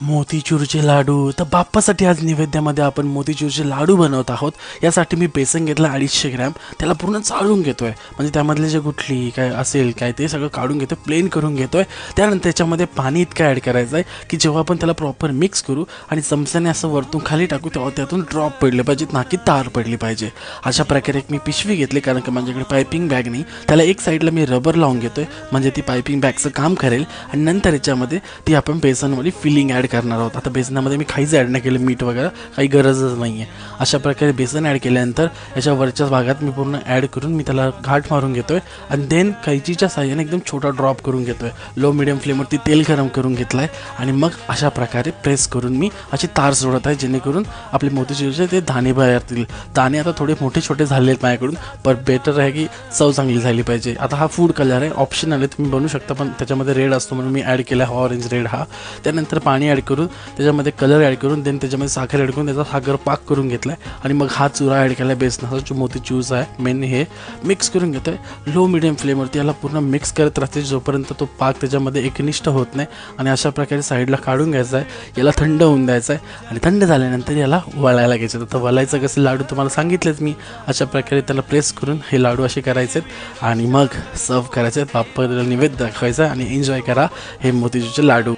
मोतीचूरचे लाडू तर बाप्पासाठी आज नैवेद्यामध्ये आपण मोतीचूरचे लाडू बनवत आहोत। यासाठी मी बेसन घेतलं 250 ग्रॅम, त्याला पूर्ण चाळून घेतोय, म्हणजे त्यामधले जे गुठली काय असेल काय ते सगळं काढून घेतोय, प्लेन करून घेतोय। त्यानंतर त्याच्यामध्ये पाणी इतकं ॲड करायचं आहे की जेव्हा आपण त्याला प्रॉपर मिक्स करू आणि चमच्याने असं वरतून खाली टाकू तेव्हा त्यातून ड्रॉप पडले पाहिजेत, ना की तार पडली पाहिजे। अशा प्रकारे एक मी पिशवी घेतली, कारण की माझ्याकडे पायपिंग बॅग नाही। त्याला एक साईडला मी रबर लावून घेतोय, म्हणजे ती पायपिंग बॅगचं काम करेल। आणि नंतर याच्यामध्ये ती आपण बेसनवाली फिलिंग ॲड करणार आहोत। आता बेसनामध्ये मी काहीच ॲड नाही केलं, मीठ वगैरे काही गरजच नाही आहे। अशा प्रकारे बेसन ॲड केल्यानंतर याच्या वरच्या भागात मी पूर्ण ॲड करून मी त्याला घाट मारून घेतोय आणि देन कैचीच्या साहाय्याने एकदम छोटा ड्रॉप करून घेतोय। लो मिडियम फ्लेमवरती तेल गरम करून घेतलं आहे आणि मग अशा प्रकारे प्रेस करून मी अशी तार सोडत आहे, जेणेकरून आपले मोतीचूरचे ते दाणे बाहेर येतील। दाणे आता थोडे मोठे छोटे झाले आहेत माझ्याकडून, पण बेटर आहे की चव चांगली झाली पाहिजे। आता हा फूड कलर आहे, ऑप्शनल आहे, तुम्ही बनवू शकता, पण त्याच्यामध्ये रेड असतो म्हणून मी ॲड केला हा ऑरेंज रेड हा। त्यानंतर पाणी ॲड करून त्याच्यामध्ये कलर ॲड करून देन त्याच्यामध्ये साखर ॲड करून त्याचा साखर पाक करून घेतला आहे आणि मग हा चुरा ॲड केला बेसनाचा, जो मोतीचूरचा आहे मेन, हे मिक्स करून घेतो आहे। लो मिडियम फ्लेमवरती याला पूर्ण मिक्स करत राहते जोपर्यंत तो पाक त्याच्यामध्ये एकनिष्ठ होत नाही। आणि अशा प्रकारे साईडला काढून घ्यायचा आहे, याला थंड होऊन द्यायचं आहे आणि थंड झाल्यानंतर याला वळायला घ्यायचं। तर वळायचं कसं लाडू तुम्हाला सांगितलेच मी। अशा प्रकारे त्याला प्रेस करून हे लाडू असे करायचे आणि मग सर्व करायचे, बाप्पाला नैवेद्य दाखवायचा आणि एन्जॉय करा हे मोतीचूरचे लाडू।